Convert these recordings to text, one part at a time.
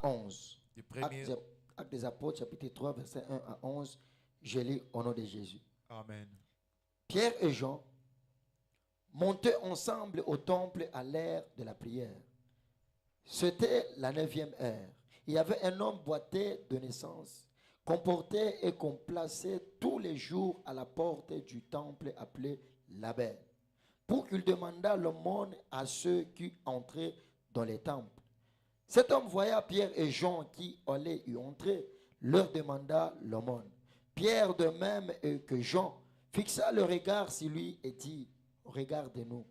11. Du premier. Actes des Apôtres, chapitre 3, verset 1 à 11. Je lis au nom de Jésus. Amen. Pierre et Jean montaient ensemble au temple à l'heure de la prière. C'était la 9e heure. Il y avait un homme boiteux de naissance, qu'on portait et qu'on plaçait tous les jours à la porte du temple appelé l'Abbé, pour qu'il demandât l'aumône à ceux qui entraient dans les temples. Cet homme voya Pierre et Jean qui allaient y entrer, leur demanda l'aumône. Pierre, de même que Jean, fixa le regard sur lui et dit, regardez-nous.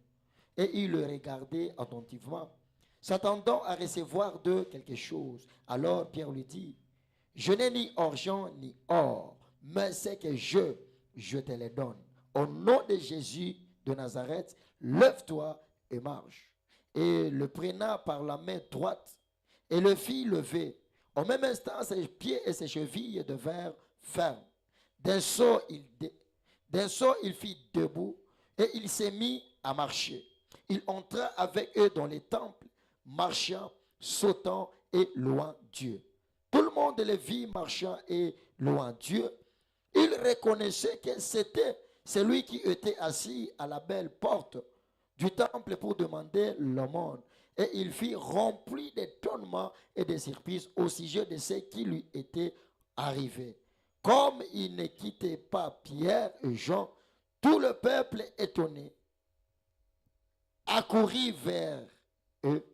Et il le regardait attentivement, s'attendant à recevoir d'eux quelque chose. Alors Pierre lui dit, je n'ai ni argent ni or, mais c'est que je te les donne. Au nom de Jésus de Nazareth, lève-toi et marche. Et le prenant par la main droite et le fit lever. Au même instant, ses pieds et ses chevilles devinrent fermes. D'un saut, il fit debout et il s'est mis à marcher. Il entra avec eux dans les temples, marchant, sautant et louant Dieu. Tout le monde les vit marchant et louant Dieu. Il reconnaissait que c'était celui qui était assis à la belle porte du temple pour demander l'aumône. Et il fut rempli d'étonnement et de surprise au sujet de ce qui lui était arrivé. Comme il ne quittait pas Pierre et Jean, tout le peuple étonné accourut vers eux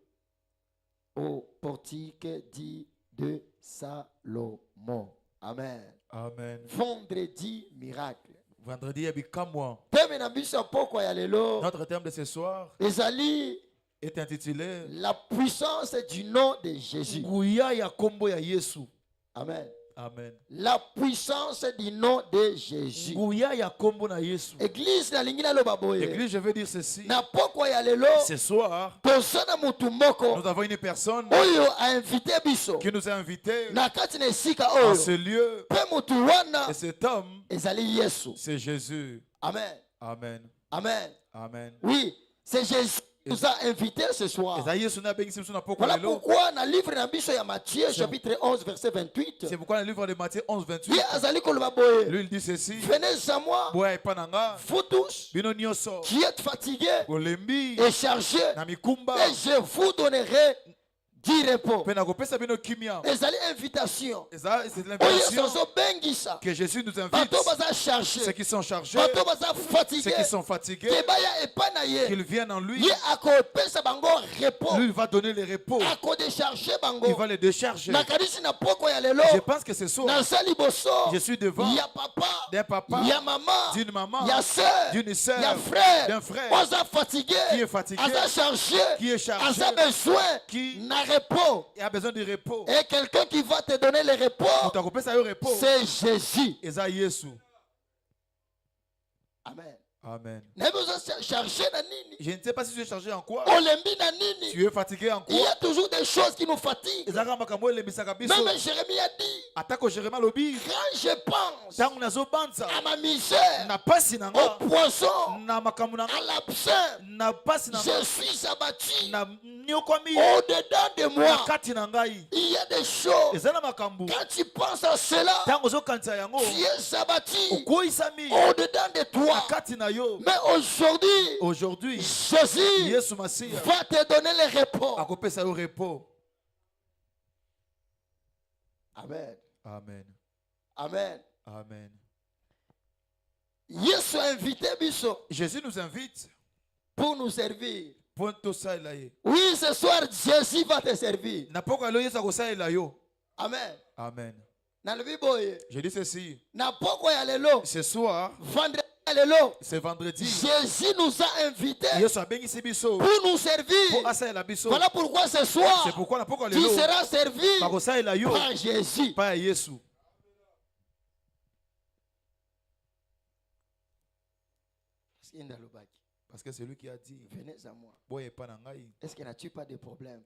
au portique dit de Salomon. Amen. Amen. Vendredi miracle. Vendredi, Yabikamwa. Notre thème de ce soir ezali est intitulé la puissance du nom de Jésus. Nguya ya kombo ya Yesu. Amen. Amen. La puissance du nom de Jésus. Nguya ya kombo na Yesu. Église na lingina lo baboye. Église, je veux dire ceci. Na poko ya lelo. Ce soir, Tosana mutu moko. nous avons une personne Oyo a invité biso. qui nous a invités Na kati na esika à oyo. ce lieu. Pe mutu wana. Et cet homme, Ezali Yesu. c'est Jésus. Amen. Amen. Amen. Amen. Oui, c'est Jésus qui nous a invités ce soir. Voilà pourquoi dans le livre de Matthieu, chapitre 11, verset 28, c'est pourquoi dans le livre de Matthieu 11, 28, lui il dit ceci. Venez à moi, vous tous qui êtes fatigués et chargés, et je vous donnerai du repos. Et invitation c'est l'invitation que Jésus nous invite. Ceux qui sont chargés, ceux qui sont fatigués, qu'ils viennent en lui. Lui il va donner le repos. Il va les décharger. Je pense que ce soir, je suis devant d'un papa, d'une maman, d'une sœur, d'un frère qui est fatigué, qui est chargé, qui a besoin de repos. Et quelqu'un qui va te donner le repos, c'est Jésus. Amen. Amen. Je ne sais pas si tu es chargé en quoi. Tu es fatigué en quoi. Il y a toujours des choses qui nous fatiguent. Même Jérémie a dit, quand je pense à ma misère, au poison, à l'absent, je suis abattu. Au-dedans de moi, il y a des choses. Quand tu penses à cela, tu es abattu au-dedans de toi. Mais aujourd'hui, Jésus va te donner le repos. Amen. Amen. Amen. Amen. Jésus nous invite pour nous servir. Oui, ce soir, Jésus va te servir. Amen. Amen. Je dis ceci. Ce soir, c'est vendredi. Jésus nous a invités pour nous servir. Voilà pourquoi ce soir, tu seras servi par Jésus. Parce que c'est lui qui a dit, venez à moi. Est-ce que n'as-tu pas de problème?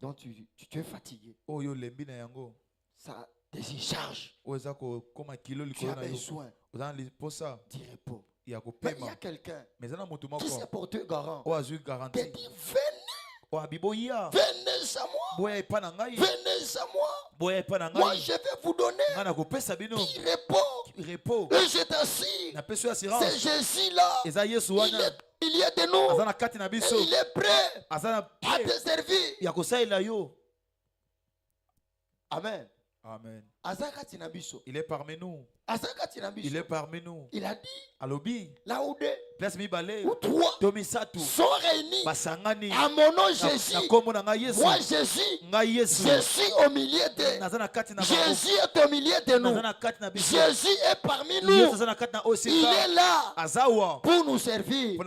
Donc tu es fatigué. Ça décharge. Tu as besoin du repos. Mais il y a quelqu'un qui s'est porté garant. Qui dit, Venez à moi. Venez à moi. Moi, je vais vous donner du repos. Et je t'assure, c'est Jésus-là. Il est au milieu de nous. Et il est prêt à te servir. Amen. Amen. Il est parmi nous. Il est parmi nous. Il a dit, Alobi, là où deux ou trois sont réunis à mon nom Jésus. Moi Jésus, je suis au milieu d'eux. Jésus est au milieu de nous. Jésus est parmi nous. Il est là pour nous servir.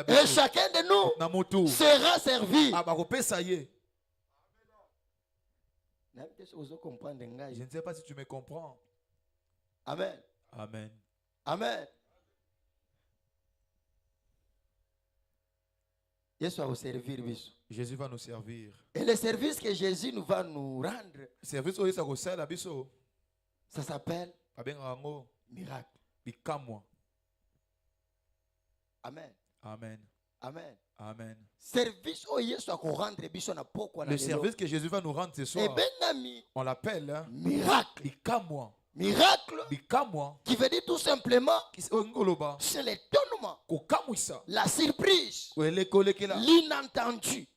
Et chacun de nous sera servi. Je ne sais pas si tu me comprends. Amen. Amen. Amen. Jésus va nous servir. Et le service que Jésus nous va nous rendre, ça s'appelle miracle. Amen. Amen. Amen. Amen. Le service que Jésus va nous rendre ce soir, on l'appelle miracle. Miracle qui veut dire tout simplement c'est l'étonnement, la surprise, l'inattendu.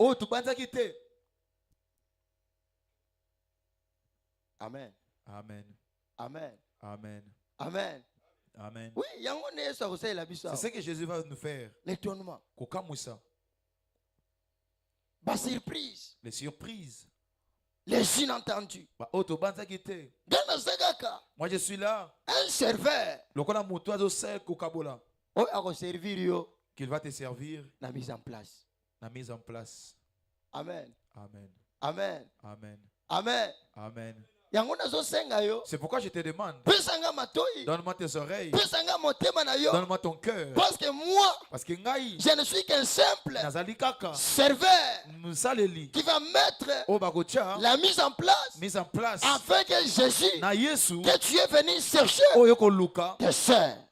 Amen. Amen. Amen. Amen. Amen. Amen. Oui, c'est ce que Jésus va nous faire. L'étonnement. La surprise. Les surprises. Les inentendus. Moi je suis là. Un serveur. Qu'il va te servir. La mise en place. La mise en place. Amen. Amen. Amen. Amen. Amen. Amen. C'est pourquoi je te demande. Donne-moi tes oreilles. Donne-moi ton cœur. Parce que moi, je ne suis qu'un simple serveur qui va mettre la mise en place afin que Jésus, que tu es venu chercher, te sert.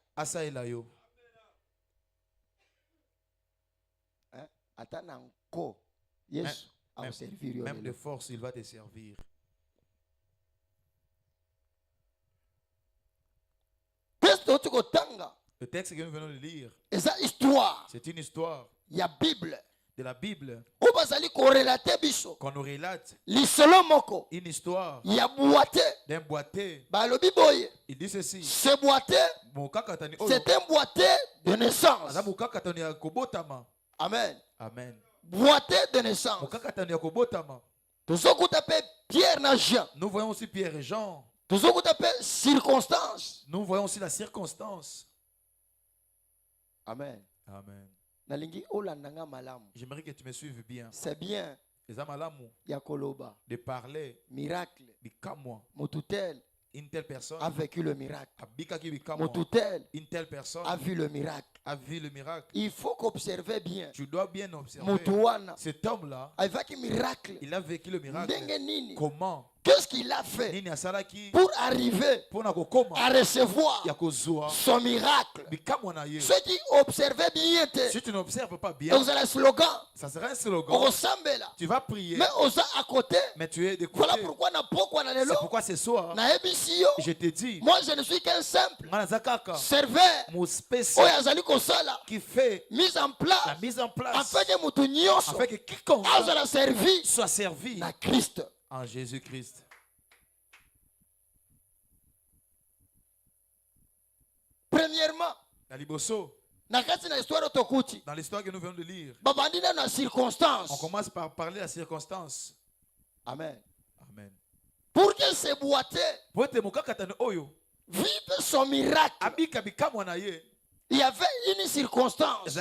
Même de force, il va te servir. Le texte que nous venons de lire, c'est une histoire de la Bible qu'on nous relate une histoire d'un boité. Il dit ceci. Ce boité, c'est un boité de naissance. Amen. Amen. Boité de naissance. Nous voyons aussi Pierre et Jean. Circonstance. Nous voyons aussi la circonstance. Amen. Amen. J'aimerais que tu me suives bien. C'est bien de parler miracle. Une telle personne a vécu le miracle. Une telle personne a vu le miracle. Il faut qu'observer bien. Tu dois bien observer. Cet homme-là, il a vécu le miracle. Comment? Qu'est-ce qu'il a fait pour arriver à recevoir son miracle? Ceux qui observaient bien, si tu n'observes pas bien, ça sera un slogan. Tu vas prier, mais à côté, mais tu es de côté. Voilà pourquoi c'est pourquoi ce soir, je te dis, moi je ne suis qu'un simple serveur qui fait la mise en place afin que quiconque soit servi à Christ. En Jésus-Christ. Premièrement, dans l'histoire que nous venons de lire, on commence par parler de la circonstance. Amen. Amen. Pour que ce boité vive son miracle, il y avait une circonstance. Il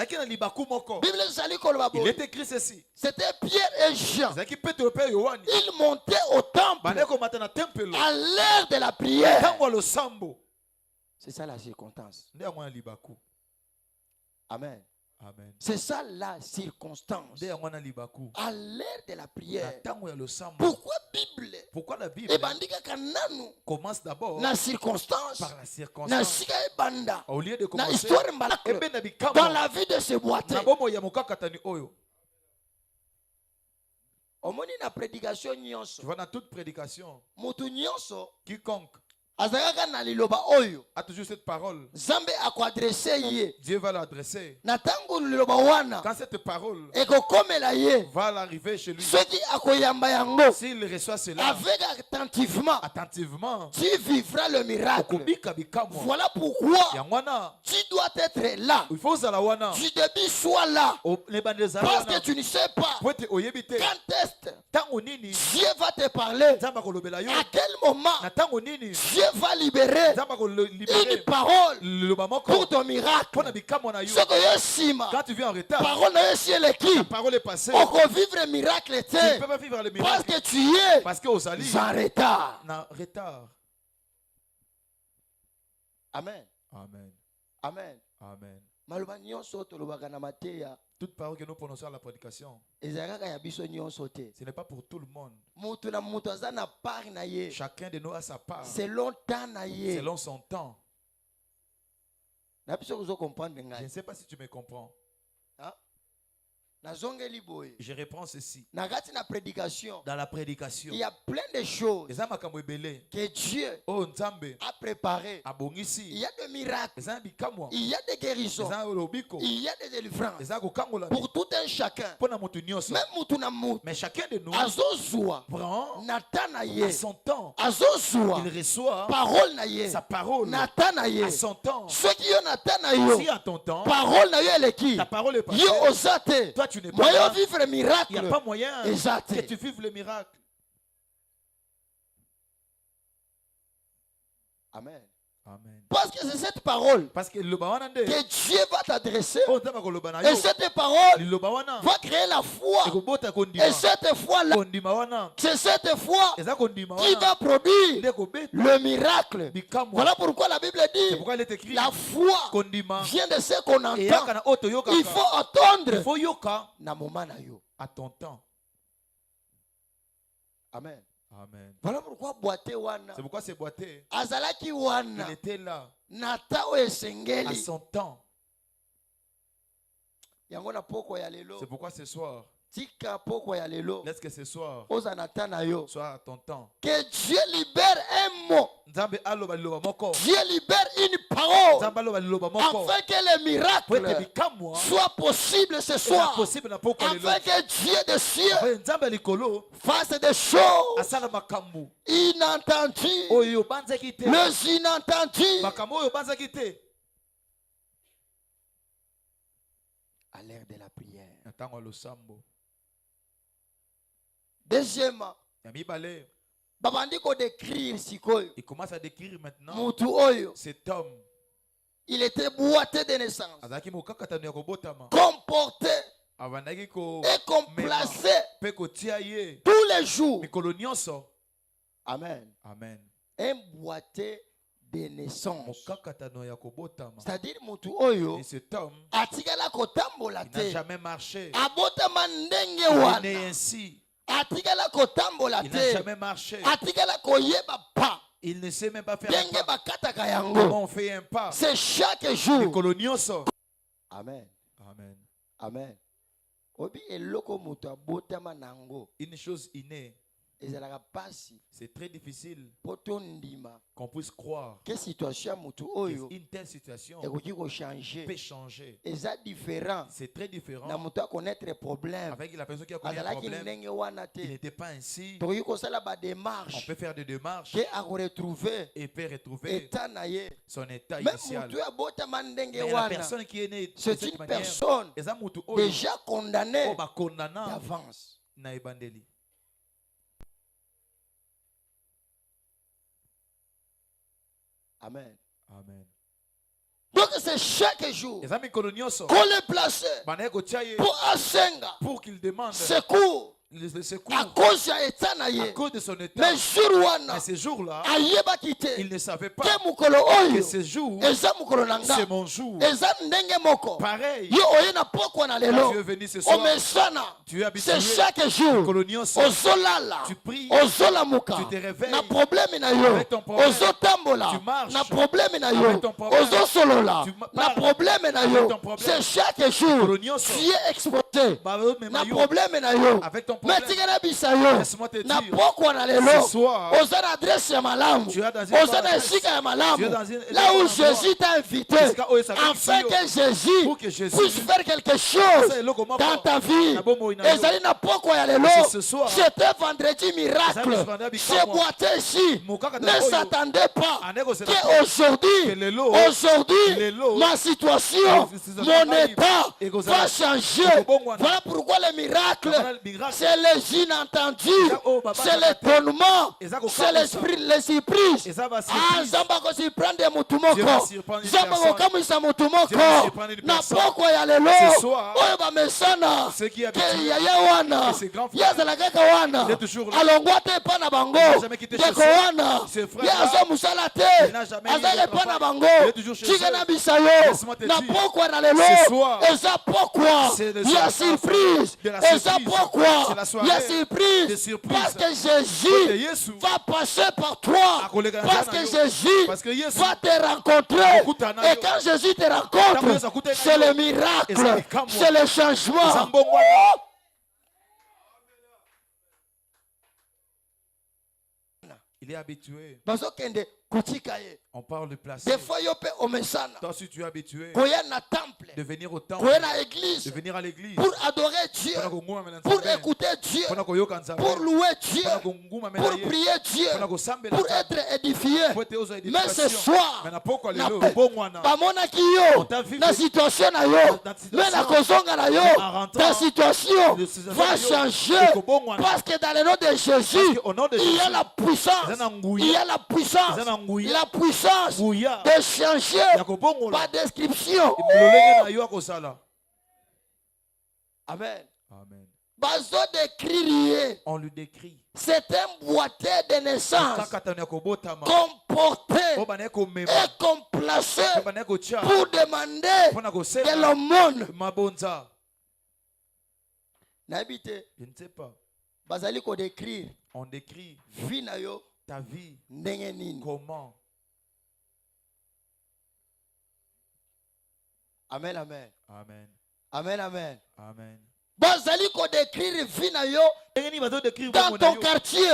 est écrit ceci. C'était Pierre et Jean. Ils montaient au temple à l'heure de la prière. C'est ça la circonstance. Amen. Amen. C'est ça la circonstance. À l'heure de la prière. Pourquoi la Bible commence d'abord la circonstance, par la circonstance au lieu de commencer dans la vie de ce boité? Tu vois dans toute prédication, quiconque a toujours cette parole, Dieu va l'adresser. Quand cette parole va l'arriver chez lui, s'il reçoit cela attentivement, tu vivras le miracle. Voilà pourquoi tu dois être là. Du début, sois là. Parce que tu ne sais pas quand Dieu va te parler. À quel moment Dieu va libérer une parole pour ton miracle. Quand tu viens en retard, ta parole est passée. On peut vivre le miracle. Tu ne peux pas vivre le miracle. Parce que tu es en retard. Amen. Amen. Amen. Amen. Toute parole que nous prononçons à la prédication, ce n'est pas pour tout le monde. monde. Chacun de nous a sa part. Selon son temps. Je ne sais pas si tu me comprends. Je reprends ceci. Dans la prédication, il y a plein de choses que Dieu a préparées. Il y a des miracles, il y a des guérisons, il y a des délivrances pour tout un chacun. Mais chacun de nous prend à son temps, il reçoit sa parole à son temps. Si à ton temps, ta parole est passée, toi tu n'es pas là, il n'y a pas moyen que tu vives le miracle. Amen. Amen. Parce que c'est cette parole que Dieu va t'adresser. Et cette parole va créer la foi. Et cette foi-là, c'est cette foi qui va produire le miracle. Voilà pourquoi la Bible dit la foi vient de ce qu'on entend. Il faut attendre à ton temps. Amen. Amen. Voilà pourquoi boité wana. C'est pourquoi c'est boité. Azalaki wana. Il était là. Natao esengeli. À son temps. Yangona poko ya lelo. C'est pourquoi ce soir. Tika poko ya lelo. Laisse que ce soir. Ozanatana yo. Sois à ton temps. Que Dieu libère un mot. Dieu libère une parole. Afin que le miracle soit possible ce soir. Afin que Dieu des cieux fasse des choses inattendues. Les inattendues. À l'ère de la prière. Deuxièmement. Il commence à décrire maintenant cet homme. Il était boité de naissance, comporté et complacé tous les jours. Amen. Amen. Un boité de naissance. C'est-à-dire et cet homme il n'a jamais marché. Il est ainsi. Il n'a jamais marché. Il ne sait même pas faire un pas. Comment on fait un pas? C'est chaque jour. Amen. Amen. Amen. Une chose innée. C'est très difficile qu'on puisse croire qu'une telle situation peut changer. C'est très différent avec la personne qui a connu un problème. Il n'était pas ainsi. On peut faire des démarches et peut retrouver son état initial. Mais la personne qui est née c'est une personne déjà condamnée d'avance. Amen. Amen. Donc c'est chaque jour qu'on les place pour ascenga, pour qu'il demande secours. À cause de son état. Mais ce jour-là, il ne savait pas que ce jour, c'est mon jour. Pareil, quand tu es venu ce soir, tu es habitué. C'est chaque jour. Tu pries, tu te réveilles avec ton problème. Tu marches avec ton problème. Tu parles avec ton problème. C'est chaque jour. Tu es exposé na problème na yo. Avec ton problème. Laisse-moi te dire. Ce soir, tu as dans là où Jésus t'a invité, afin que Jésus puisse faire quelque chose dans ta vie. C'était vendredi miracle. Ce boîtier ici ne s'attendait pas qu'aujourd'hui, ma situation, mon état va changer. Voilà pourquoi le miracle, c'est les inentendus, c'est l'étonnement, c'est l'esprit, les surprises. Ah, Zambako si prendre mutumoko, Zambako comme ça mutumoko, na poko ya lelo, oyo ba mesana, ke ya wana, yazala kaka wana, alongwate pa na bango, deko wana, yazo musala te, azale pa na bango, chike na bisayo, na poko na lelo, eza poko, ya surprise, eza poko, ya surprise, parce que Jésus va passer par toi, parce que Jésus va te rencontrer, et quand Jésus te rencontre, c'est le miracle, c'est le changement. Il est habitué. On parle de placer. Toi, si tu es habitué de venir au temple, de venir à l'église, pour adorer Dieu, pour écouter Dieu, pour louer Dieu, pour prier Dieu, pour être édifié. Mais ce soir, la situation ta situation va changer parce que dans le nom de Jésus, il y a la puissance, la puissance de changer par description. Amen. Amen. On lui décrit. C'est un boîtier de naissance comporté et complacé pour demander de l'aumône. Je ne sais pas. On décrit ta vie. Comment? Amen, amen. Amen. Amen, amen. Amen. Dans ton quartier,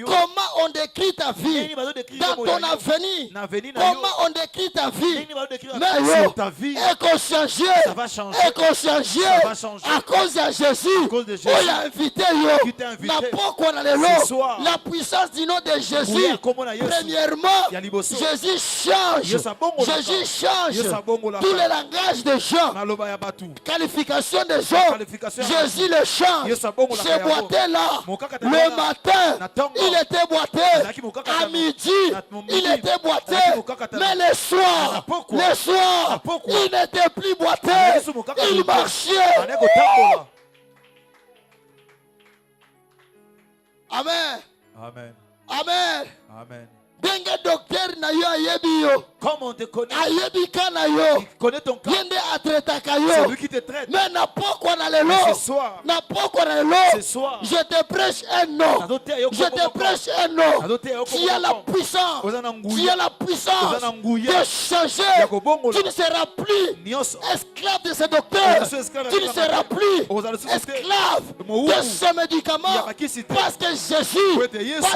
comment on décrit ta vie? Dans ton avenir, comment on décrit ta vie? Mais ta vie va changer à cause de Jésus. On l'a invité. La puissance du nom de Jésus. Premièrement, Jésus change. Tous les langages des gens. Qualification des gens. Jésus le change. Ce boîtier-là, le matin, il était boîté. À midi, il était boîté. Mais le soir, il n'était plus boîté. Il marchait. Amen. Amen. Amen. Amen. Comme on te connaît, il connaît ton cas. C'est lui qui te traite. Mais ce soir, je te prêche un nom. Je te prêche un nom qui a la puissance, de changer. Tu ne seras plus esclave de ce docteur. Tu ne seras plus esclave de ce médicament. Parce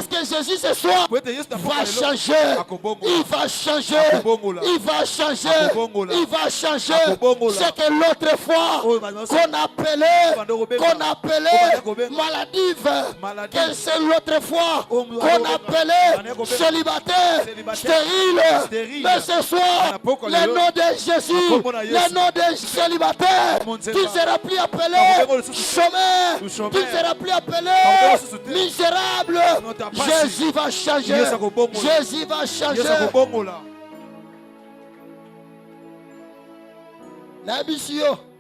que Jésus ce soir va changer. Il va changer. Il va changer. Il va changer. C'est que l'autre fois qu'on appelait maladive, que c'est l'autre fois qu'on appelait célibataire, stérile. Mais ce soir, le nom de Jésus, le nom de célibataire, tu ne seras plus appelé chômeur, tu ne seras plus appelé misérable. Jésus va changer. Jésus va changer.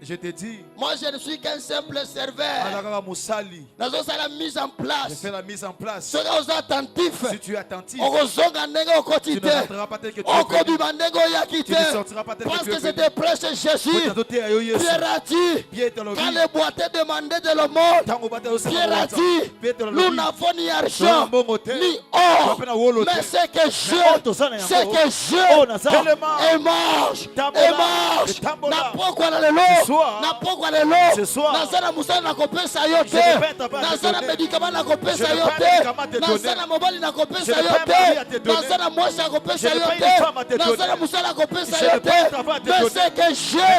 Je te dis, moi je ne suis qu'un simple serveur. Je fais la mise en place. Si tu es attentif, tu ne rentreras pas tel que tu es venu. Tu ne sortiras pas tel que tu es venu. Pierre a dit, quand le boîtier demandait de l'aumône, Pierre a dit, nous n'avons ni argent, ni or, mais c'est que Dieu et mange, n'a pas quoi dans le lot. soir, je n'ai pas ta part à te donner. Je n'ai pas de médicaments à te donner. Je n'ai pas un mari à te donner. Je n'ai pas une femme à te donner. Je n'ai pas un travail à te donner. Mais ce que j'ai,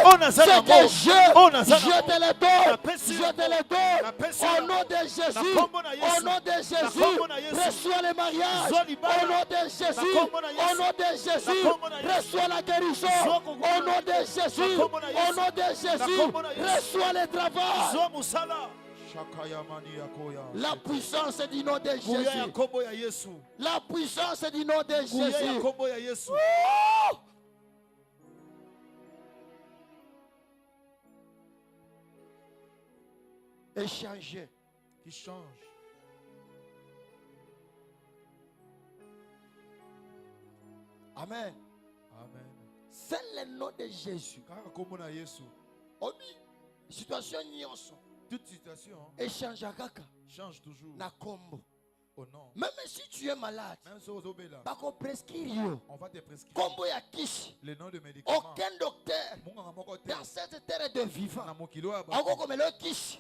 je te le donne. Je te le donne. Au nom de Jésus. Au nom de Jésus. Reçois le mariage. Au nom de Jésus. Au nom de Jésus. Reçois la guérison. Au nom de Jésus. Au nom de Jésus. Reçois le travail. La puissance du nom de Jésus. La puissance du nom de Jésus. Oh! Échanger. Qui change. Amen. Amen. C'est le nom de Jésus. Situation nyonso. Toute situation échange kaka. Change toujours. Na kombo. Oh non. Même si tu es malade, on va te prescrire kombo ya kishi. Le nom de médicament. Aucun docteur dans cette terre de vivant. Encore comme le kishi.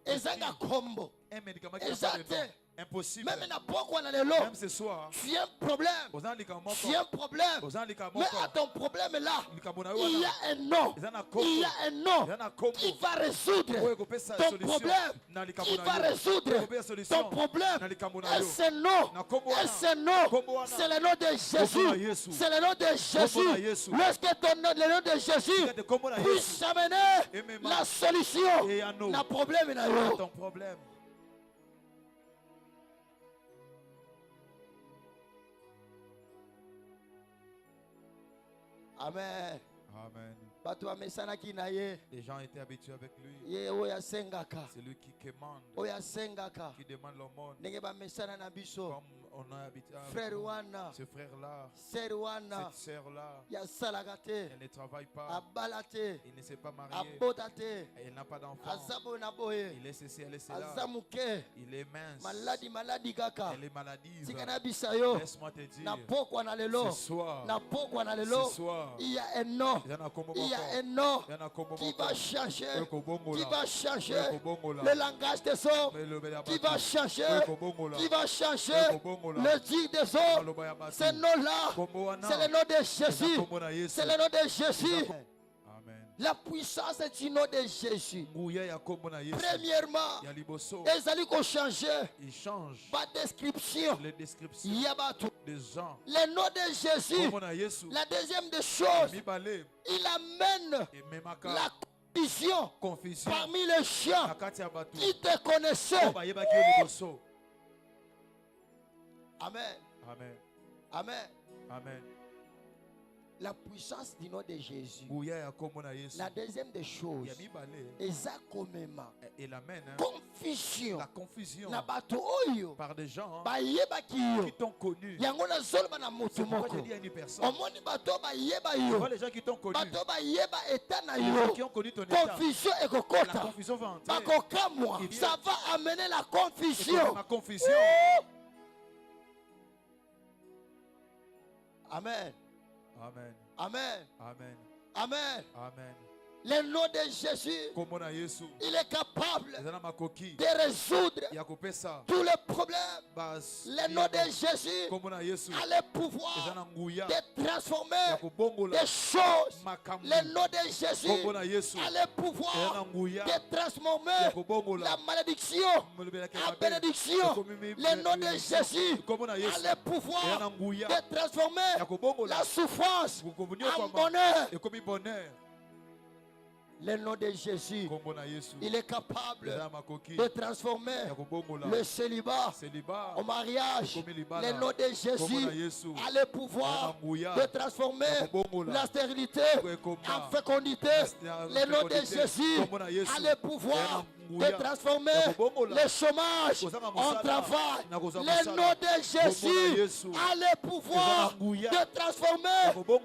Ezanga kombo. Un médicament qui n'a pas de nom. Impossible. Même ce soir, tu as un problème. Tu as un problème. Mais à ton problème là, il y a un nom. Il y a un nom qui va résoudre ton problème. Qui va résoudre ton problème. Et ce nom, c'est le nom de Jésus. C'est le nom de Jésus. Lorsque le nom de Jésus puisse amener la solution, le problème est ton problème. Amen. Amen. Les gens étaient habitués avec lui. C'est lui qui commande. Qui demande l'aumône. Comme on a habité avec ce frère-là, cette sœur-là, elle ne travaille pas, il ne s'est pas marié, elle n'a pas d'enfant, il est ceci, elle est cela, il est mince, elle est maladive. Laisse-moi te dire, ce soir, il y a un nom, qui va changer, le langage des hommes, qui va changer, le dire des hommes. Ce nom-là, c'est le nom de Jésus. C'est le nom de Jésus. La puissance du nom de Jésus. Premièrement, les alliés ont changé. Ils changent. Pas description. Les descriptions des gens. Le nom de Jésus. La deuxième des choses, il amène la confusion parmi les chiens qui te connaissaient. Amen. Amen. Amen. Amen. La puissance du nom de Jésus. La deuxième des choses, confusion. La confusion par des gens qui t'ont connu. C'est pourquoi je dis à une personne, tu vois les gens qui t'ont connu, qui ont connu ton état, la confusion va entrer. Ça va amener la confusion. Amen. Amen. Amen. Amen. Amen. Amen. Le nom de Jésus, il est capable de résoudre tous les problèmes. Le nom de Jésus a le pouvoir de transformer des choses. Le nom de Jésus a le pouvoir de transformer la malédiction en bénédiction. Le nom de Jésus a le pouvoir de transformer la souffrance en bonheur. Le nom de Jésus, il est capable de transformer le célibat au mariage. Le nom de Jésus a le pouvoir de transformer la stérilité en fécondité. Le nom de Jésus a le pouvoir de transformer le chômage en travail. Le nom de Jésus a le pouvoir de transformer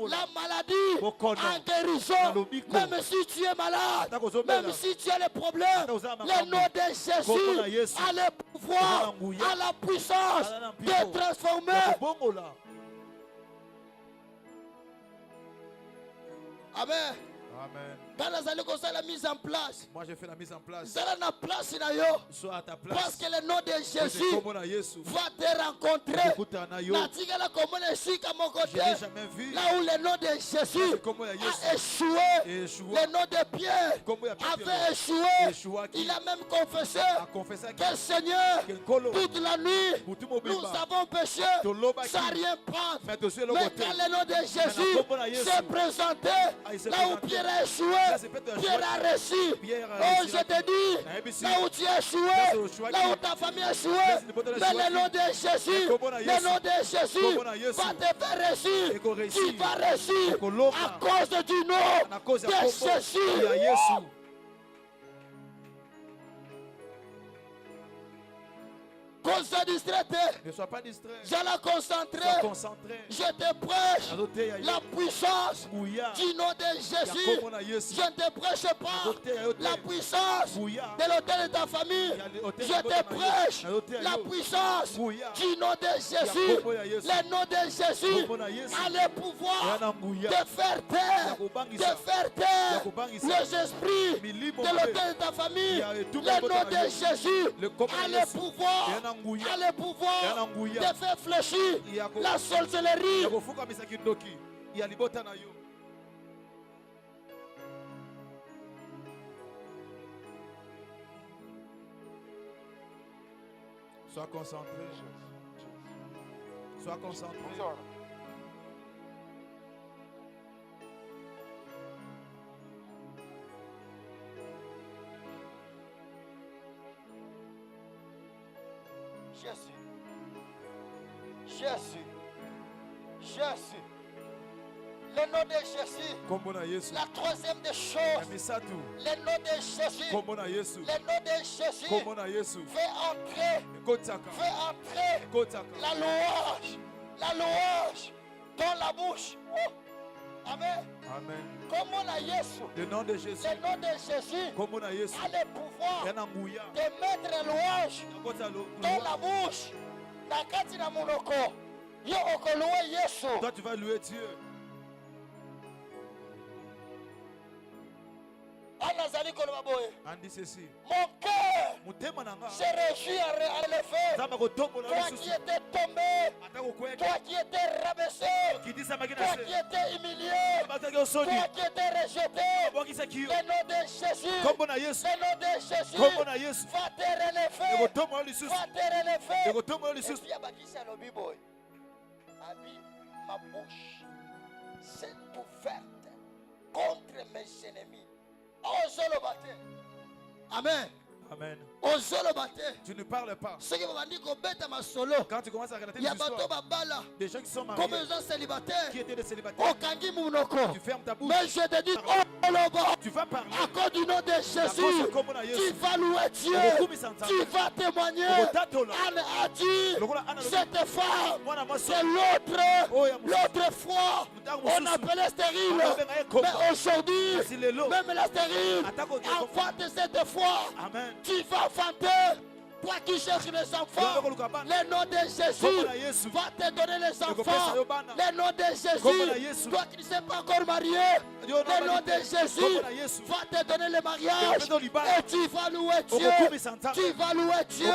la maladie en guérison. Même si tu es malade, même si tu as des problèmes, le nom de Jésus a le pouvoir, a la puissance de transformer. Amen. Amen. Moi je fais la mise en place. Sois à ta place. Parce que le nom de Jésus va te rencontrer. Je n'ai jamais vu. Là où le nom de Jésus a échoué, le nom de Pierre avait échoué. Il a même confessé que Seigneur, toute la nuit, nous avons péché sans rien prendre. Mais quand le nom de Jésus s'est présenté, là où Pierre a échoué, Pierre a reçu. Oh, je te dis, là où tu as échoué, là où ta famille a échoué, mais le nom de Jésus, le nom de Jésus va te faire réussir. Tu vas réussir à cause du nom de Jésus. Ne sois pas distrait. Je la concentré. Je te prêche la puissance du nom de Jésus. Je ne te prêche pas la puissance de l'autel de ta famille. Je te prêche la puissance du nom de Jésus. Le nom de Jésus a le pouvoir de faire taire les esprits de l'autel de ta famille. Le nom de Jésus a le pouvoir de faire fléchir la sorcellerie. Sois concentré. Sois concentré. Jésus. Le nom de Jésus. La troisième des choses. Le nom de Jésus. Le nom de Jésus. Fais entrer la louange dans la bouche. Oh. Amen. Le nom de Jésus. Le nom de Jésus a le pouvoir de mettre louange dans la bouche. Toi tu vas louer Dieu. On dit ceci. Mon cœur se réjouit à le faire. Toi qui étais tombé, toi qui étais rabaissé, toi qui étais humilié, toi qui étais rejeté, le nom de Jésus, le nom de Jésus va te relever, va te relever. Et puis à Bible, ma bouche s'est ouverte contre mes ennemis. Amen. Amen. Tu ne parles pas. Quand tu commences à relater des histoires, des gens qui sont mariés, qui étaient des célibataires, tu fermes ta bouche. Mais je te dis, tu vas parler. À cause du nom de Jésus, tu vas louer Dieu. Tu vas témoigner. Anne a dit, cette femme, c'est l'autre fois, on appelait stérile. Mais aujourd'hui, même la stérile, enfante cette fois. Amen. Tu vas enfanter. Toi qui cherches les enfants, le nom de Jésus va te donner les enfants. Le nom de Jésus, toi qui ne sais pas encore marié, le nom de Jésus va te donner le mariage. Et tu vas louer Dieu. Tu vas louer Dieu.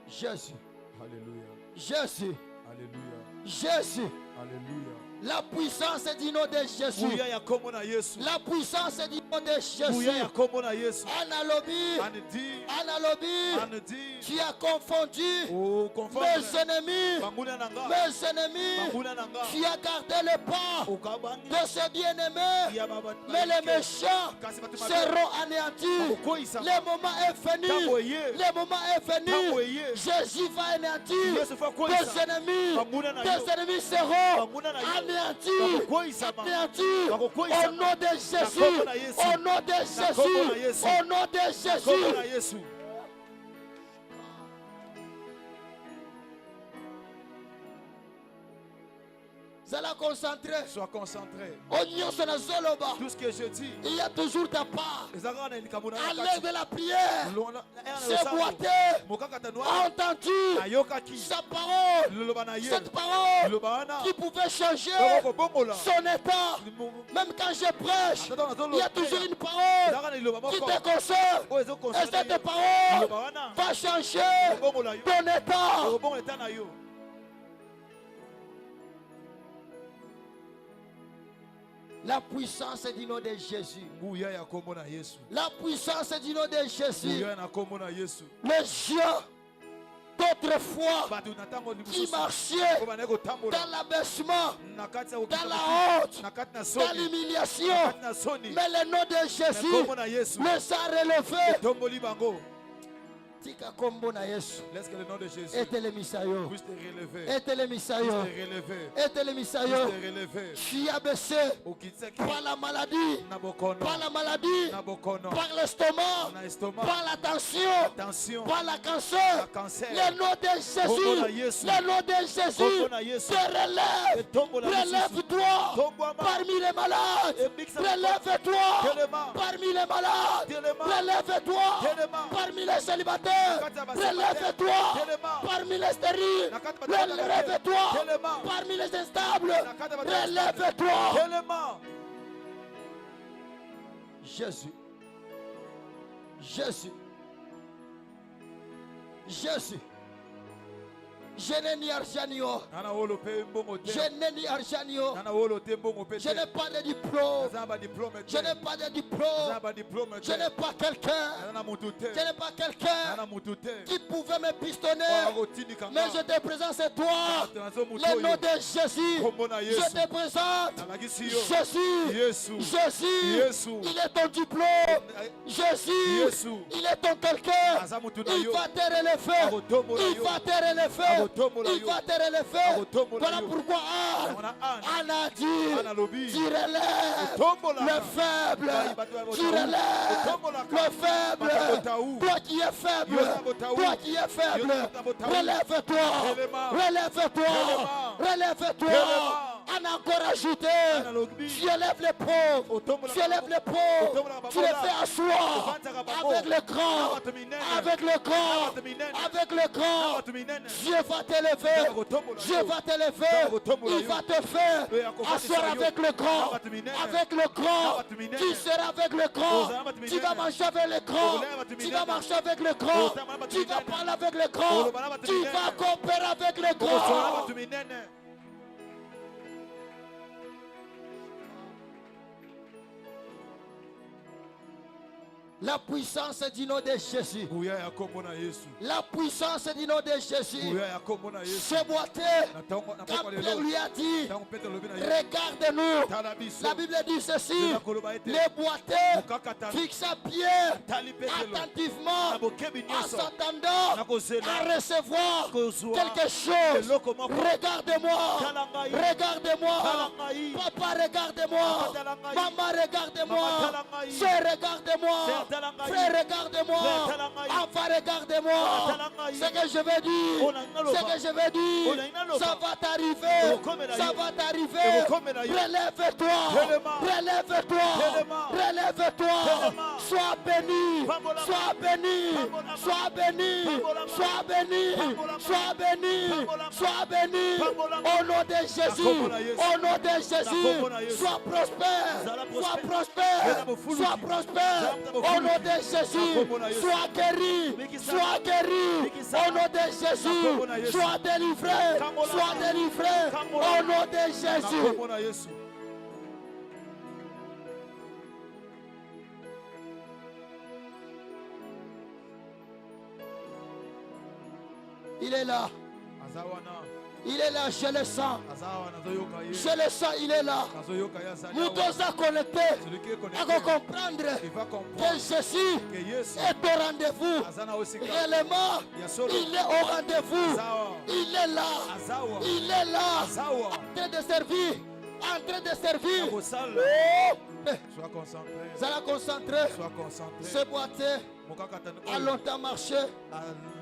Jésus. Alléluia. Jésus. Alléluia. Jésus. Alléluia. La puissance du nom de Jésus. La puissance du nom de Jésus. Analobi. Tu as confondu mes ennemis. Tu as gardé le pas de ces bien-aimés. Mais les méchants seront anéantis. Le moment est fini. Le moment est fini. Jésus va anéantir tes ennemis. Tes ennemis seront anéantis. Au nom de Jésus, au nom de Jésus, au nom de Jésus. Sois concentré. Tout ce que je dis, il y a toujours ta part. à l'aide de la prière, ce boité a entendu sa parole, cette parole qui pouvait changer son état. Même quand je prêche, il y a toujours une parole qui te console. Et cette parole va changer ton état. La puissance du nom de Jésus. La puissance du nom de Jésus. Les gens d'autrefois qui marchaient dans l'abaissement, dans la honte, dans l'humiliation, mais le nom de Jésus les a relevés. Laisse que le nom de Jésus puisse te relever. Tu as baissé par la maladie, par l'estomac, par la tension, par la cancer. Le nom de Jésus, le nom de Jésus te relève. Relève-toi parmi les malades. Relève-toi parmi les malades. Relève-toi parmi les célibataires. Relève-toi parmi les stériles. Relève-toi parmi les instables. Relève-toi. Jésus. Jésus. Jésus. Je n'ai ni argent ni or. Je n'ai ni argent ni or. Je n'ai pas de diplôme. Je n'ai pas de diplôme. Je n'ai pas quelqu'un. Je n'ai pas quelqu'un qui pouvait me pistonner. Mais je te présente c'est toi. Le nom de Jésus. Je te présente Jésus. Jésus. Il est ton diplôme. Jésus. Il est ton quelqu'un. Il va te relever. Il va te relever. Il va te relever. Voilà pourquoi Anne a dit, tu relèves le faible. Tu relèves le faible. Toi qui es faible. Toi qui es faible. Relève-toi. Relève-toi. Relève-toi. On a encore ajouté, tu élèves les pauvres, tu élèves les pauvres, tu les fais asseoir avec le grand, avec le grand, avec le grand. Dieu va t'élever, Dieu va t'élever, il va te faire asseoir avec le grand, avec le grand. Tu seras avec le grand, tu vas marcher avec le grand, tu vas marcher avec le grand, tu vas parler avec le grand, tu vas coopérer avec le grand. La puissance du nom de Jésus. La puissance du nom de Jésus. Ce boité, quand Pierre lui a dit, regarde-nous. La Bible dit ceci. Les boités fixent Pierre attentivement en s'attendant à recevoir quelque chose. Regarde-moi. Regarde-moi. Papa, regarde-moi. Maman, regarde-moi. Sœur, regarde-moi. Frère, regarde-moi. Enfant, regarde-moi. Ce que je veux dire, ça va t'arriver. Ça va t'arriver. Relève-toi. Relève-toi. Relève-toi. Sois béni. Sois béni. Sois béni. Sois béni. Sois béni. Sois béni. Au nom de Jésus. Au nom de Jésus. Sois prospère. Sois prospère. Sois prospère. Au nom de Jésus, sois guéri, sois guéri. Au nom de Jésus, sois délivré, sois délivré. Au nom de Jésus. Il est là. Il est là, je le sens. Je le sens, il est là. Nous devons connecter et comprendre que Jésus est au rendez-vous. Réellement, il est au rendez-vous. Il est là. Il est là. En train de servir. En train de servir. Sois concentré. Ça l'a concentré. Sois concentré. Ce boité a longtemps marché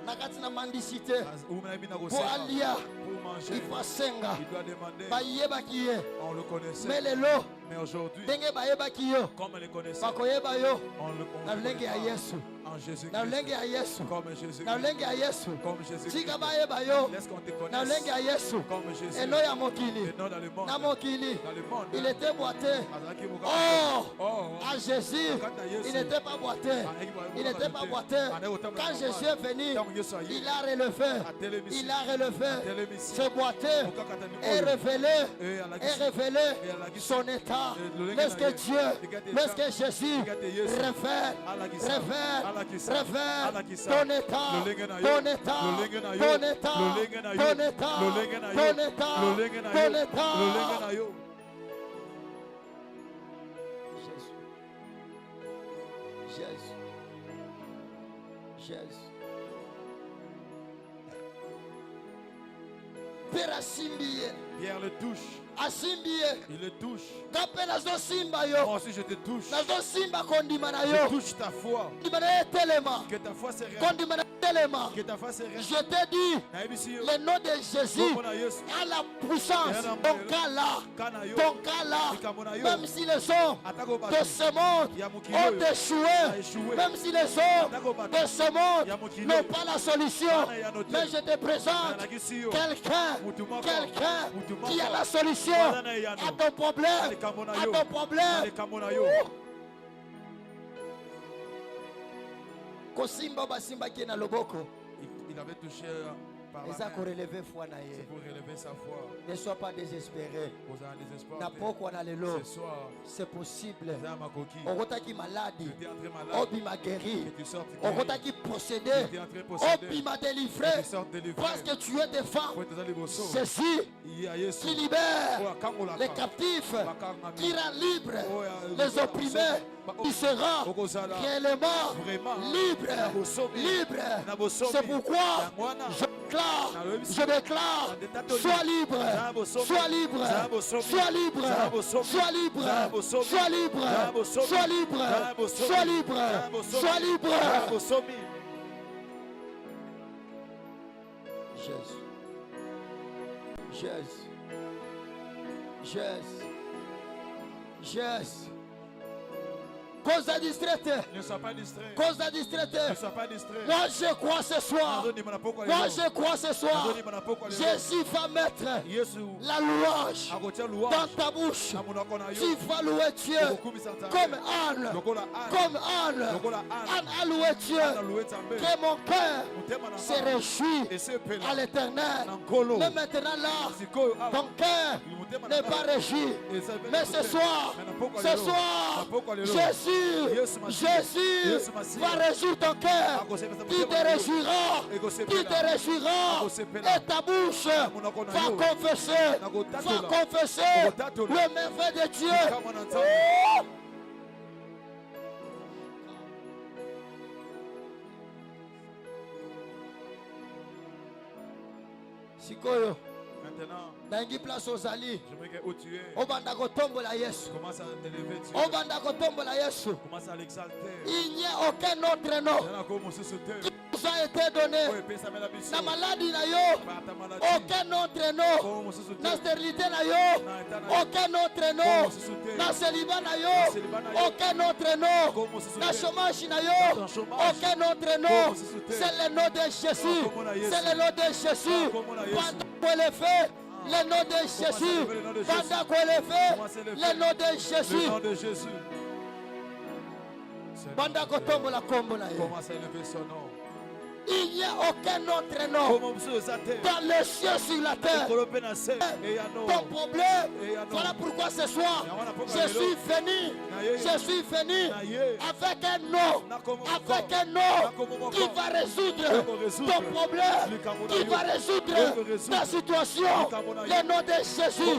Nakatina mandicité. Pour alia. Il faut senga. Baïeba qui est. On le connaissait. Mais les lots. Mais aujourd'hui, comme on les connaissait, on le connaît en Jésus-Christ. Comme Jésus-Christ. Comme Jésus-Christ. Laisse qu'on te connaisse. Comme Jésus. Et non dans le monde. Dans le monde. Il était boité. Oh, à Jésus, il n'était pas boité. Il n'était pas boité. Quand Jésus est venu, il a relevé. Il a relevé. Ce boité est révélé son état. Laisse que Dieu, laisse que Jésus révèle ton état, ton état, ton état, ton état, ton état, ton état. Jésus, Jésus. Père Asimbiye. Pierre le touche. Il le touche. Moi aussi je te touche. Je touche ta foi. Que ta foi se réalise. Que ta foi se réalise. Je te dis, le nom de Jésus a la puissance. Ton cas là, même si les hommes de ce monde ont échoué, même si les hommes de ce monde n'ont pas la solution, mais je te présente quelqu'un qui a la solution à ton problème. Kosimba basimba qui est dans le boko. Il avait touché par la c'est pour relever sa foi. Ne sois pas désespéré. Ce soir, c'est possible. On qui malade. On m'a guéri. On qui possédé. On m'a délivré. Parce que tu es défend. Jésus qui libère les captifs, qui rend libre les opprimés. Il sera réellement libre. C'est pourquoi je déclare, sois libre, sois libre, sois libre, sois libre, sois libre, sois libre, sois libre, sois libre. Jésus, Jésus, Jésus, Jésus. Cause distraite. Ne sois pas distrait. Cause distraite. Ne sois pas distrait. Moi je crois ce soir. Moi je crois ce soir. Jésus va mettre la louange dans ta bouche. Tu vas louer Dieu comme Anne. Comme Anne. Anne a loué Dieu. Que mon cœur se réjouit à l'éternel. Mais maintenant là, ton cœur n'est pas réjoui. Mais ce soir, Jésus va réjouir ton cœur. Tu te réjouiras. Et ta bouche va confesser le merveille de Dieu. Sikoyo. Maintenant, place aux alliés. J'aimerais que où tu es, commence à élever Dieu. Commence à l'exalter. Il n'y a aucun autre nom qui nous a été donné. La maladie n'a yo, aucun autre nom. La stérilité n'a yo, aucun autre nom. La célibat n'a yo, aucun autre nom. La chômage n'a yo, aucun autre nom. C'est le nom de Jésus. C'est le nom de Jésus. Pendant qu'on le fait, le nom de Jésus. Pendant qu'on le fait, le nom de Jésus. Pendant qu'on tombe la combo là. Commence à élever son nom. Il n'y a aucun autre nom dans les cieux sur la terre. Ton problème, voilà pourquoi ce soir, je suis venu avec un nom qui va résoudre ton problème, qui va résoudre ta situation. Le nom de Jésus.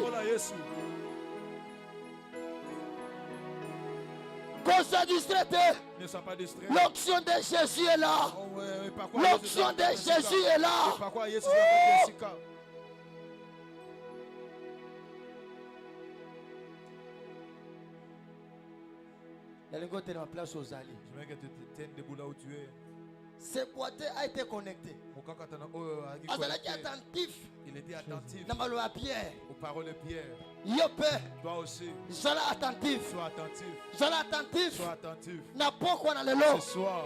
Qu'on soit distraité. L'onction de Jésus est là. L'onction de Jésus est là. Je veux que tu te tiennes debout là où tu es. Ce boîtier a été connecté. Il était attentif aux paroles de Pierre. Toi aussi, sois attentif. sois attentif. Sois attentif. Sois attentif. Ce soir,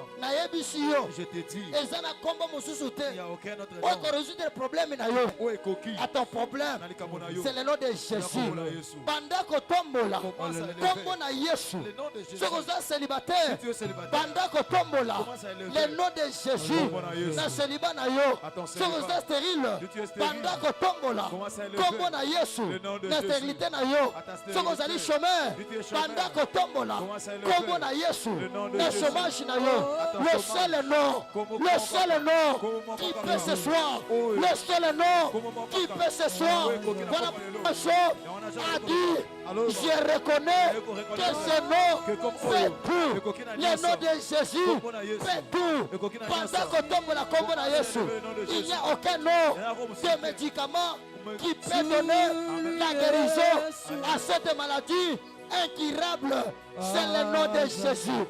je te dis, il n'y a aucun autre nom. Où est coquille? À ton problème, c'est le nom de Jésus. Bandako tombola, tombo na Yesu. Si vous êtes célibataire, bandako tombola, le nom de Jésus. Na célibat na yo. Si vous êtes stérile, bandako tombola, tombo na Yesu. Na stérilité na yo. Si vous êtes chômeur, bandako tombola, tombo na Yesu. Na chômage na yo. Le seul nom qui peut ce soir, le seul nom qui peut ce soir. Voilà pourquoi a dit, je reconnais que ce nom fait tout. Le nom de Jésus fait tout. Pendant que tombe la combo na Yesu, il n'y a aucun nom de médicament qui peut donner la guérison à cette maladie incurable. C'est le nom de Jésus.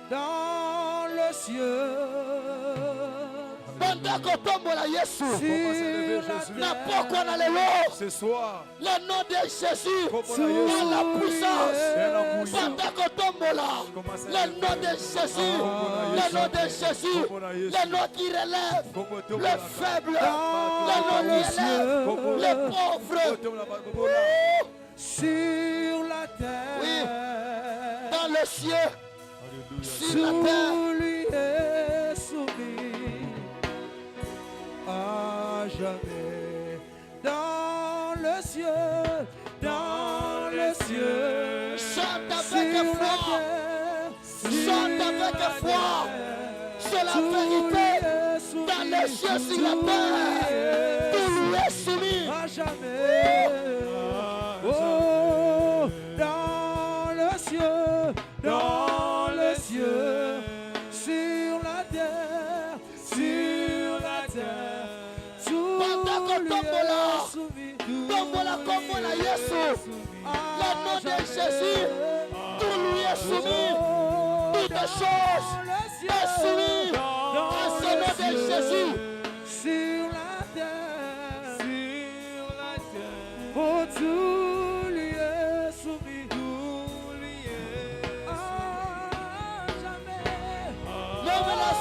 Dans le ciel, pendant qu'on tombe la Yesu, n'a pas qu'on a ce soir, le nom de Jésus, dans la puissance, pendant qu'on tombe là, le nom de Jésus, le nom de Jésus, le nom qui relève le faible, le nom qui relève le pauvre, sur la terre, oui, dans le ciel. Sur la terre, lui est soumis à jamais. Dans le ciel, chante avec foi, chante avec foi, c'est la vérité. Dans les cieux, sur la terre, tout lui est soumis à jamais. Oh, dans le ciel, sur la terre, tout lui est soumis. Tombola, tombola, Yesu, le nom de Jésus, tout lui est soumis. Toutes choses est soumis à ce nom de Jésus. Sur la terre, oh, tout lui est soumis.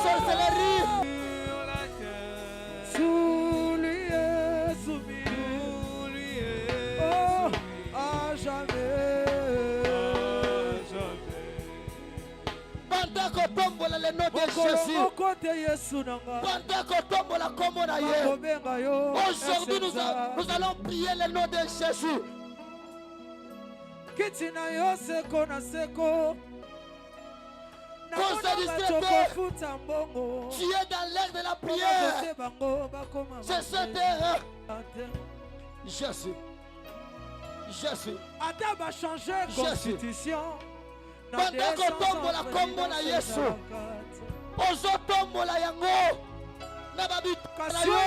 Sorcellerie, tout lui est soumis, oh, à jamais. pendant qu'on tombe le nom de Jésus, pendant qu'on tombe la commune, aujourd'hui nous allons prier le nom de Jésus. Kitina yo seko na seko. Tu es dans l'air de la prière. C'est ce terrain. Jésus. Jésus. Adam a changé constitution. Pendant qu'on tombe la combo na Yesu. Ozo tombe la yango. Na babit na yo.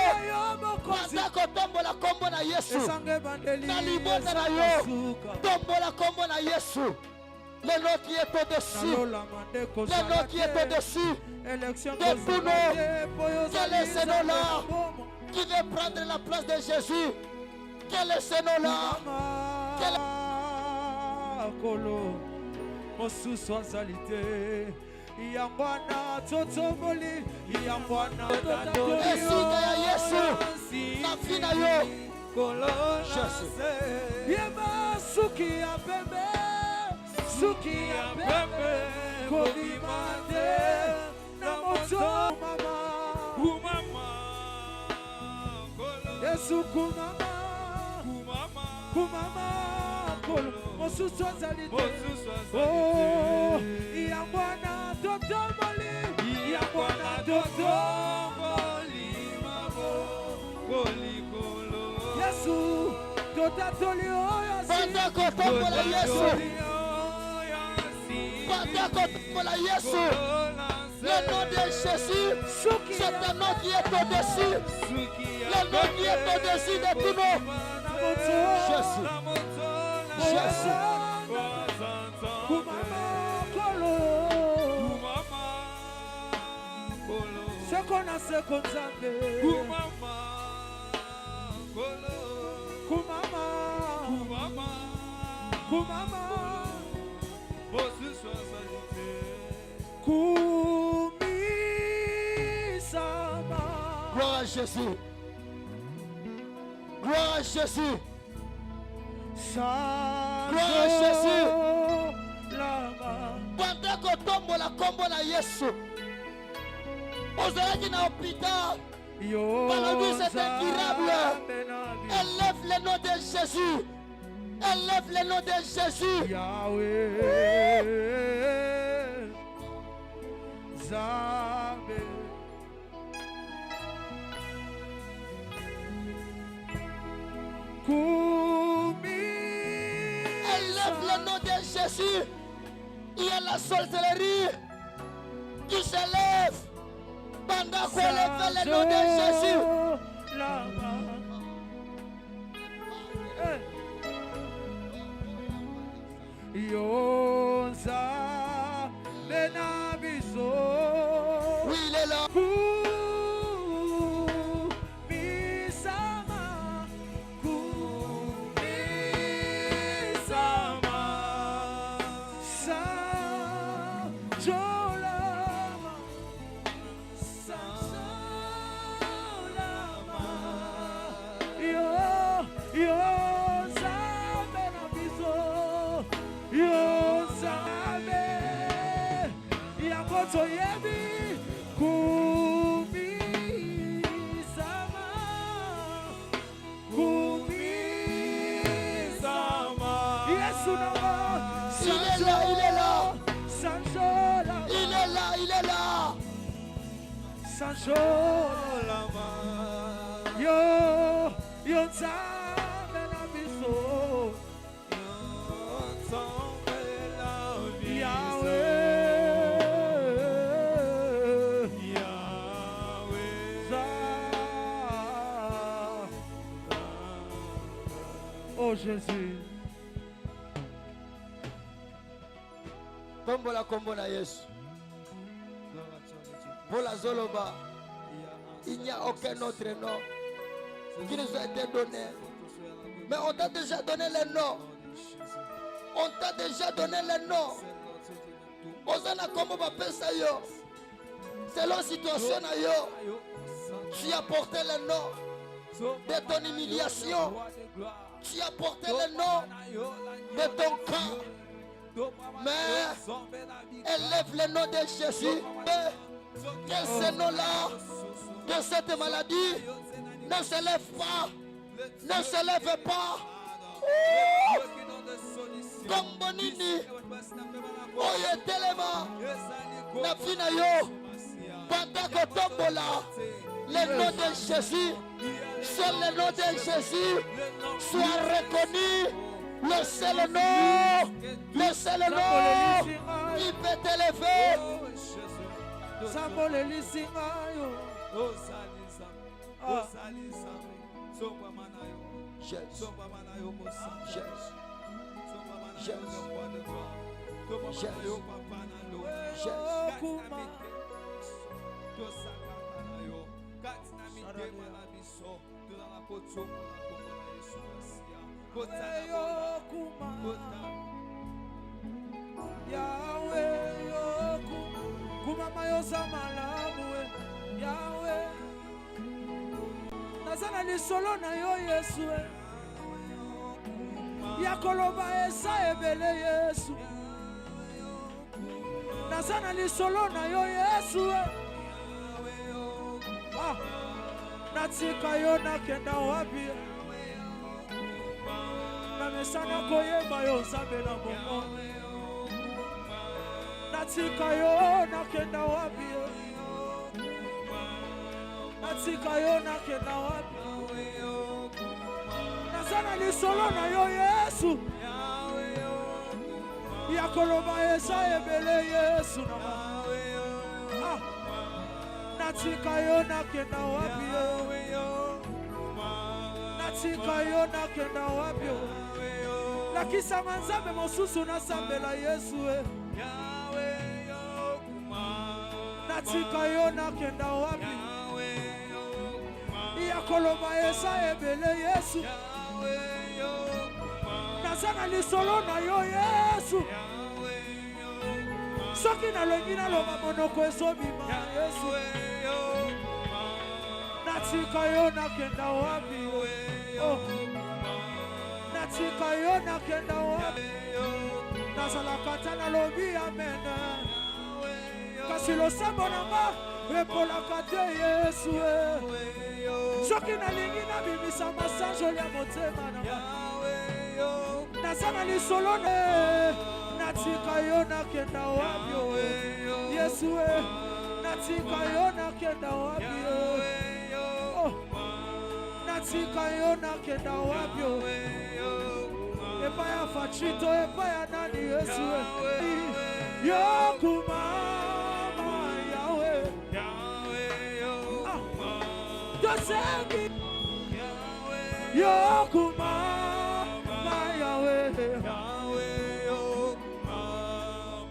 Pendant qu'on tombe la combo na Yesu. Na libota na yo. Tombe la combo na Yesu. Le nom qui est au-dessus, le nom qui est au-dessus de tout nom. Quel est ce nom-là qui veut prendre la place de Jésus? Quel est ce nom-là? Suki ya pepe kodimande na moto kumama Yesu kumama kolo mosusu azali oh ya bwana totomoli mabo kolikolo Yesu totatoli oyo pendant qu'on tombe la Yesu. Le nom de Jésus, c'est un nom qui est au-dessus. Le nom qui est au-dessus de tout nom. Jésus. Jésus. Sekona sekonzambe. Kumama. Kumama. Kumama. Kumama. Kumisama. Gloire à Jésus. Gloire à Jésus. Gloire à Jésus. Pendant que tombe la combo na Yesu. Aux oreilles na hôpital. Pendant que c'est incurable. Élève le nom de Jésus. Élève le nom de Jésus. Yahweh. Zambe. Élève le nom de Jésus. Il y a la sorcellerie qui s'élève pendant qu'on élève le nom de Jésus. Yonza Benabiso. Oui, il est là. Oh Jésus. Tombola kombo na Yesu. Pour la Zoloba, il n'y a aucun autre nom qui nous a été donné. Mais on t'a déjà donné le nom. On t'a déjà donné le nom. Ozana kombo bapesa yo. Selon situation na yo, tu as porté le nom de ton humiliation. Tu as porté le nom de ton camp. Mais élève le nom de Jésus. Que ce nom-là, de cette maladie, ne se lève pas. Ne se lève pas. Comme Bonini. Oye telema. Na fina yo. Pendant que tombola. Le nom de Jésus. Sur le nom de Jésus. Soit reconnu. Le seul nom. Le seul nom. Qui peut t'élever. Sambole lisingayo. Yahweh kumama yoza malamu Yahweh nazana lisolo na yo Yesu yakoloba esa ebele Yesu nazana lisolo na yo Yesu natika yo nakenda wapi na mesana koyeba yo Nzambe na bongo natika yo nakenda wapi natika yo nakenda wapi nazana lisolo na yo Yesu yakoloba esa ebele Yesu natika yo nakenda wapi natika yo nakenda wapi lakisa Nzambe mosusu nasambela Yesu natika yo nakenda wapi ya koloba eza ebele Yesu naza na lisolo na yo Yesu soki nalongi naloba monoko ezobima Yesu natika yo nakenda wapi natika yo nakenda wapi nazalaka ta nalobi amen kasi losambo nanga epolaka te Yesu soki nalingi nabimisa masanjoli ya motema nanga naza na lisolo natika yo nakenda wapi Yesu natika yo nakenda wapi natika yo nakenda wapi epa ya fachito epa ya nani Yesu yokumama Yahweh Yosembi yokumama Yahweh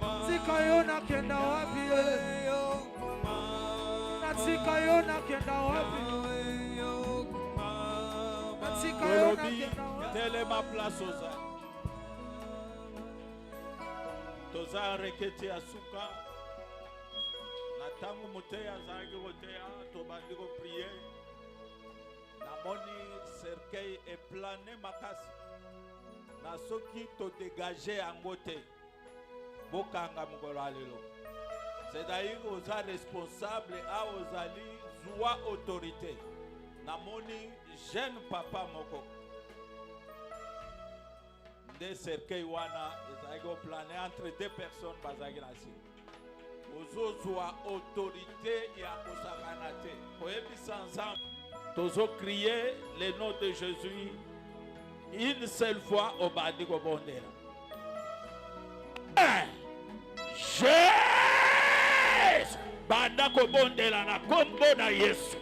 natika yo nakenda wapi natika yo nakenda wapi natika yo nakenda wapi telle ma place aux arts toza reketi asuka na tangu moteya azalaki koteya tobandi koprie namoni cercueil eplane makasi na soki todégage yango te bokanga mokolo ya lelo c'est-à-dire oza responsable a ozali zwa autorité namoni jeune papa moko nde cercueil wana ezalaki oplane entre deux personnes bazalaki na nsima ozozwa autorité ya kosakana te koyebisa nzambe tozokrie le nom de Jésus une seule fois obandi kobondela Jésus banda kobondela na kombo na Yesu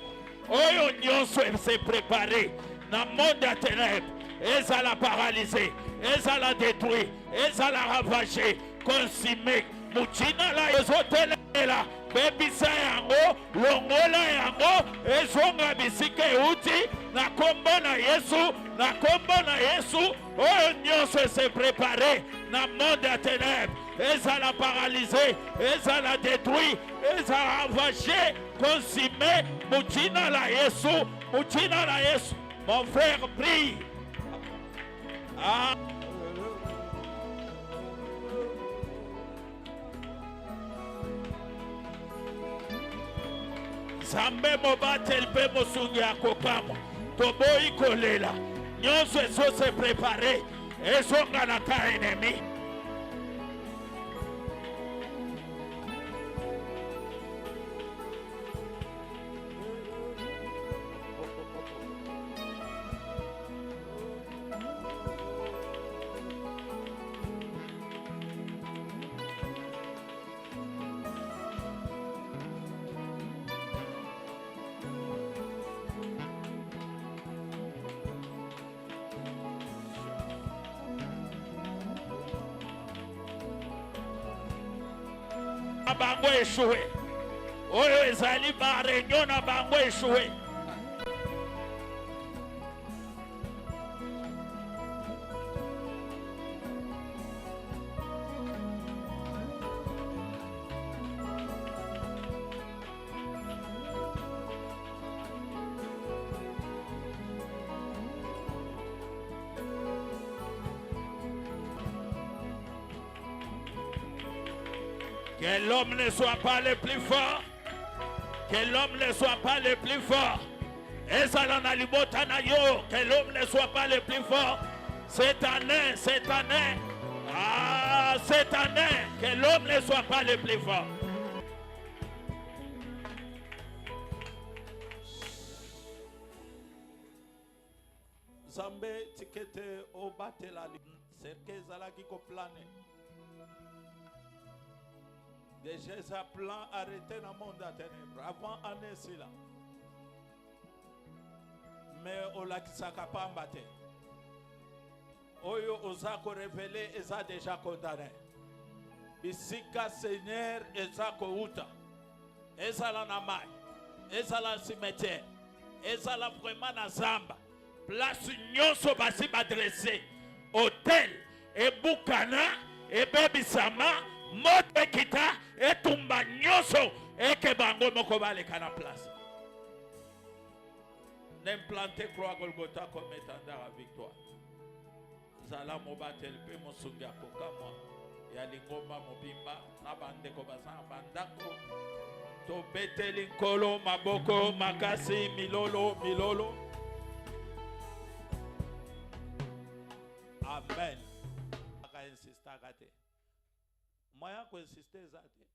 oyo nyonso se préparé na monde ya ténèbres ezala paralysé ezala détruit ezala ravagé consumé mutina la ezotelela bebisa yango longola yango ezonga bisika euti na kombo na Yesu na kombo na Yesu oyo nyonso se préparé na monde ya ténèbres ezala paralysé ezala détruit ezala ravagé consumé mutina la Yesu mutina la Yesu. Mon frère prie. Ah. Zambe mobatel pe mosungi akokamo toboyi kolela nyonso ezo se préparer ezonga na ka ennemi. Bango échoué. Oyo ezali ba réunion na bango échoué. Que l'homme ne soit pas le plus fort. Que l'homme ne soit pas le plus fort. Que l'homme ne soit pas le plus fort. Cette année, que l'homme ne soit pas le plus fort. Zambé tikete o batelali. Serke zalaki ko plane. Déjà, ça plan arrêté dans le monde à ténèbres. Avant année, c'est là. Mais on l'a pas embatté. Oyo osako révélé, ils ont déjà condamné. Bisika Seigneur, ils ont kouta. ezala na mai, ezala cimetière, ezala vraiment na zamba, place nyonso basi badresse, hôtel, ebukana, ebebisama, moto ekita, etumba nyonso, eke bango moko baleka na place. N'implanter croix Golgotha comme étendard à victoire. Zala mobatel pe mosunga kokamwa ya lingomba mobimba na bandeko bazana bandako to beteli nkolo maboko makasi milolo. Amen. Aka insista kate. Moya ko insister zate.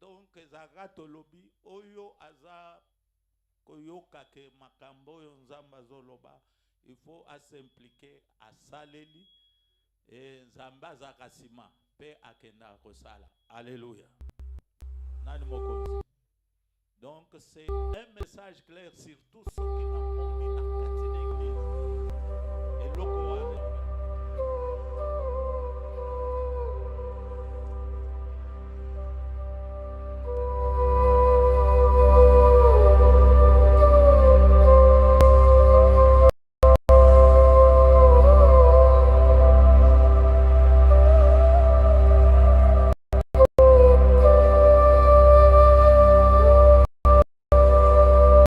Donc ezaka lobi oyo aza koyoka ke makambo yo nzamba zoloba, il faut s'impliquer à saleli et nzamba za kasima pe akenda kosala. Alléluia. Nani mokozi. Donc c'est un message clair sur tout ce